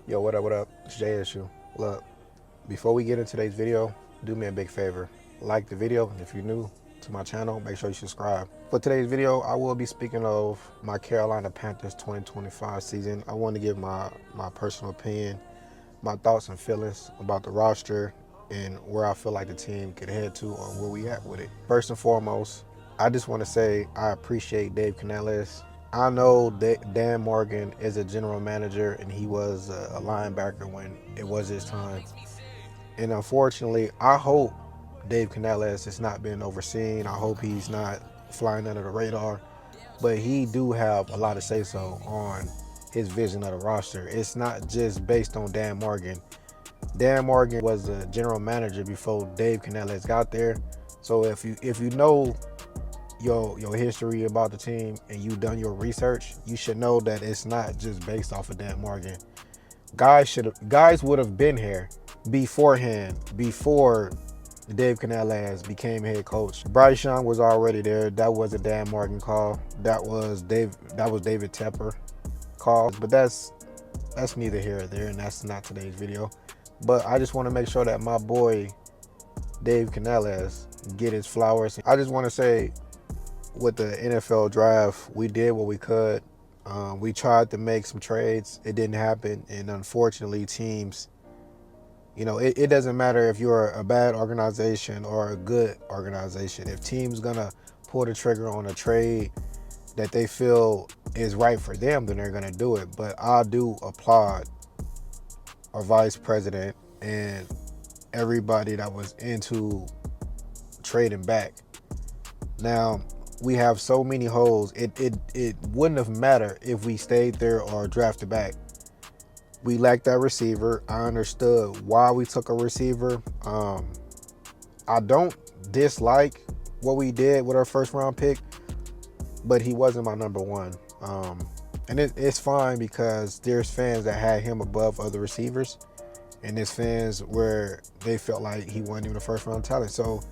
Yo, what up, what up? It's JSU. Look, before we get into today's video, do me a big favor. Like the video. If you're new to my channel, make sure you subscribe. For today's video, I will be speaking of my Carolina Panthers 2025 season. I want to give my personal opinion, my thoughts and feelings about the roster and where I feel like the team could head to or where we at with it. First and foremost, I just want to say I appreciate Dave Canales. I know that Dan Morgan is a general manager and he was a linebacker when it was his time. And unfortunately, I hope Dave Canales is not being overseen. I hope he's not flying under the radar. But he do have a lot to say so on his vision of the roster. It's not just based on Dan Morgan. Dan Morgan was a general manager before Dave Canales got there. So if you know your history about the team and you done your research, you should know that it's not just based off of Dan Morgan. Guys would have been here beforehand, before Dave Canales became head coach. Bryce Young was already there. That was a Dan Morgan call. That was David Tepper call. But that's neither here or there, and that's not today's video. But I just want to make sure that my boy Dave Canales get his flowers. I just want to say, with the NFL draft, we did what we could. We tried to make some trades. It didn't happen. And unfortunately, teams, it doesn't matter if you're a bad organization or a good organization. If teams gonna pull the trigger on a trade that they feel is right for them, then they're gonna do it. But I do applaud our vice president and everybody that was into trading back. Now, we have so many holes. It wouldn't have mattered if we stayed there or drafted back. We lacked that receiver. I understood why we took a receiver. I don't dislike what we did with our first round pick, but he wasn't my number one. And it's fine because there's fans that had him above other receivers, and there's fans where they felt like he wasn't even a first round talent. So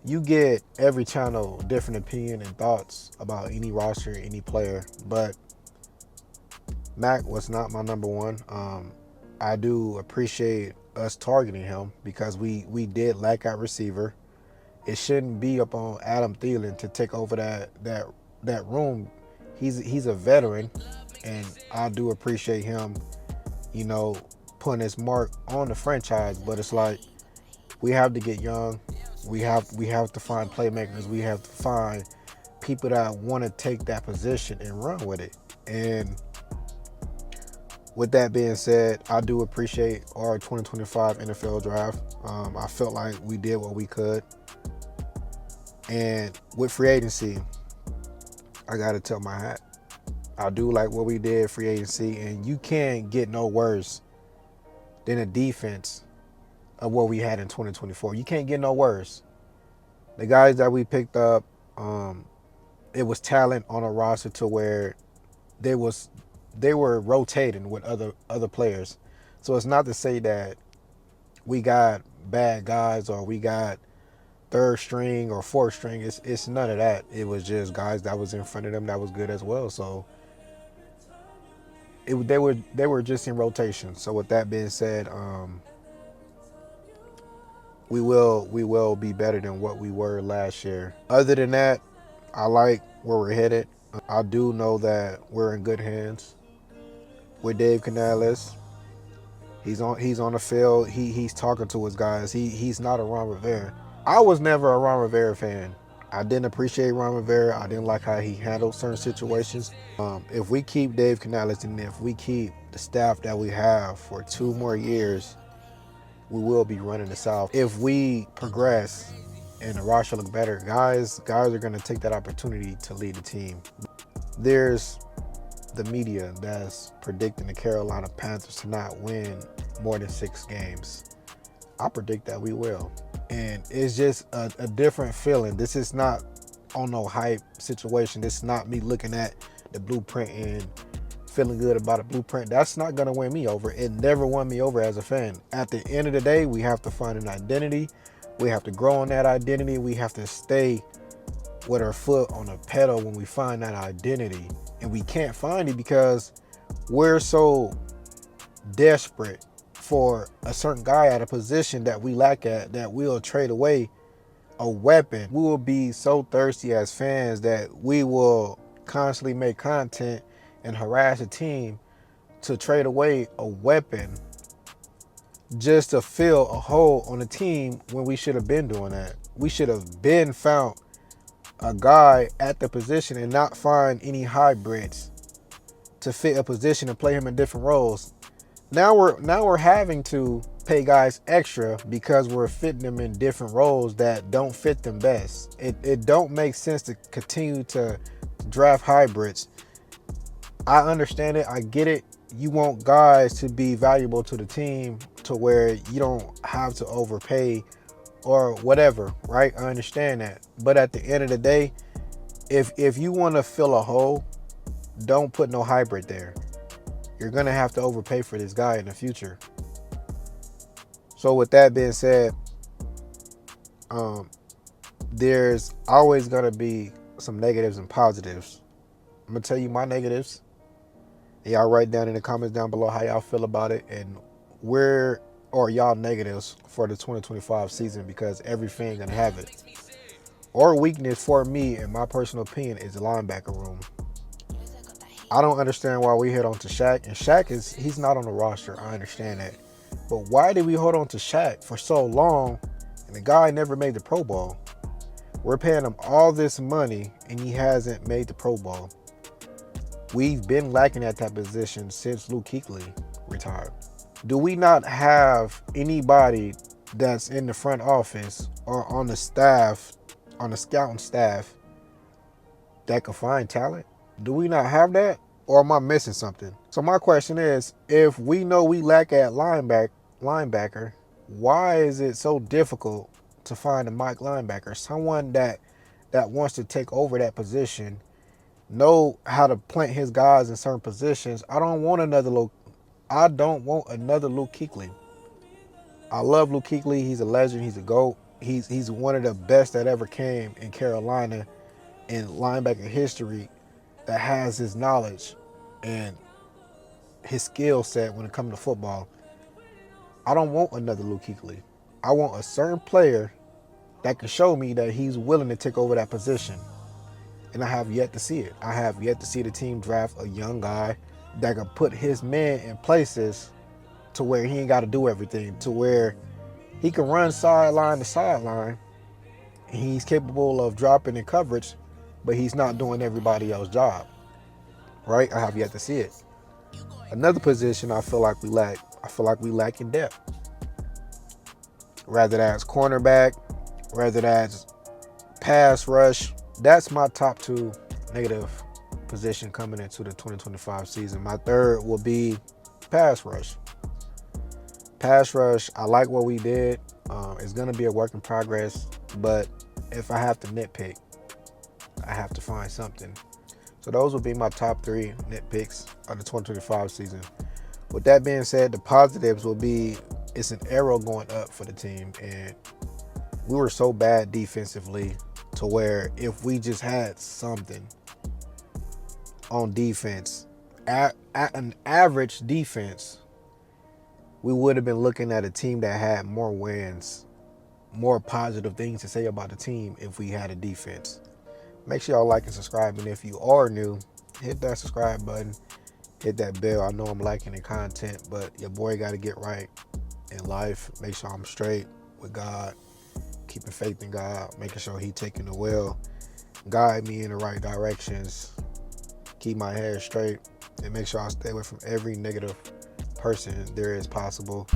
you get every channel different opinion and thoughts about any roster, any player, but Mac was not my number one. I do appreciate us targeting him because we did lack our receiver. It shouldn't be up on Adam Thielen to take over that room. He's a veteran, and I do appreciate him, putting his mark on the franchise. But it's like we have to get young. We have to find playmakers. We have to find people that want to take that position and run with it. And with that being said, I do appreciate our 2025 NFL draft. I felt like we did what we could. And with free agency, I got to tell my hat. I do like what we did free agency, and you can't get no worse than a defense of what we had in 2024. You can't get no worse. The guys that we picked up, it was talent on a roster to where they were rotating with other players. So it's not to say that we got bad guys or we got third string or fourth string. It's none of that. It was just guys that was in front of them that was good as well. So they were just in rotation. So with that being said, we will be better than what we were last year. Other than that, I like where we're headed. I do know that we're in good hands with Dave Canales. He's on the field. He's talking to his guys. He's not a Ron Rivera. I was never a Ron Rivera fan. I didn't appreciate Ron Rivera. I didn't like how he handled certain situations. If we keep Dave Canales and if we keep the staff that we have for 2 more years, we will be running the South. If we progress and the roster look better, guys are going to take that opportunity to lead the team. There's the media that's predicting the Carolina Panthers to not win more than 6 games. I predict that we will. And it's just a different feeling. This is not on no hype situation. This is not me looking at the blueprint and feeling good about a blueprint. That's not going to win me over. It never won me over as a fan. At the end of the day, we have to find an identity. We have to grow on that identity. We have to stay with our foot on the pedal when we find that identity. And we can't find it because we're so desperate for a certain guy at a position that we lack at, that we'll trade away a weapon. We will be so thirsty as fans that we will constantly make content and harass a team to trade away a weapon just to fill a hole on the team when we should have been doing that. We should have been found a guy at the position and not find any hybrids to fit a position and play him in different roles. Now we're having to pay guys extra because we're fitting them in different roles that don't fit them best. It don't make sense to continue to draft hybrids. I understand it. I get it. You want guys to be valuable to the team to where you don't have to overpay or whatever, right? I understand that. But at the end of the day, if you want to fill a hole, don't put no hybrid there. You're going to have to overpay for this guy in the future. So with that being said, there's always going to be some negatives and positives. I'm going to tell you my negatives. And y'all write down in the comments down below how y'all feel about it and where are y'all negatives for the 2025 season, because every fan going to have it. Or weakness for me, in my personal opinion, is the linebacker room. I don't understand why we hit on to Shaq. And Shaq he's not on the roster. I understand that. But why did we hold on to Shaq for so long and the guy never made the Pro Bowl? We're paying him all this money and he hasn't made the Pro Bowl. We've been lacking at that position since Luke Kuechly retired. Do we not have anybody that's in the front office or on the staff, on the scouting staff, that can find talent? Do we not have that? Or am I missing something? So my question is, if we know we lack at linebacker, why is it so difficult to find a Mike linebacker? Someone that wants to take over that position, know how to plant his guys in certain positions. I don't want another Luke Kuechly. I love Luke Kuechly. He's a legend. He's a GOAT. He's one of the best that ever came in Carolina in linebacker history, that has his knowledge and his skill set when it comes to football. I don't want another Luke Kuechly. I want a certain player that can show me that he's willing to take over that position. And I have yet to see it. I have yet to see the team draft a young guy that can put his men in places to where he ain't got to do everything, to where he can run sideline to sideline. And he's capable of dropping in coverage, but he's not doing everybody else's job, right? I have yet to see it. Another position I feel like we lack in depth. Rather that's cornerback, rather that's pass rush. That's my top two negative position coming into the 2025 season. My third will be pass rush. Pass rush, I like what we did. It's going to be a work in progress, but if I have to nitpick, I have to find something. So those will be my top three nitpicks of the 2025 season. With that being said, the positives will be, it's an arrow going up for the team. And we were so bad defensively to where if we just had something on defense, at an average defense, we would have been looking at a team that had more wins, more positive things to say about the team if we had a defense. Make sure y'all like and subscribe. And if you are new, hit that subscribe button, hit that bell. I know I'm liking the content, but your boy got to get right in life. Make sure I'm straight with God, keeping faith in God, making sure he taking the wheel, guide me in the right directions, keep my head straight, and make sure I stay away from every negative person there is possible.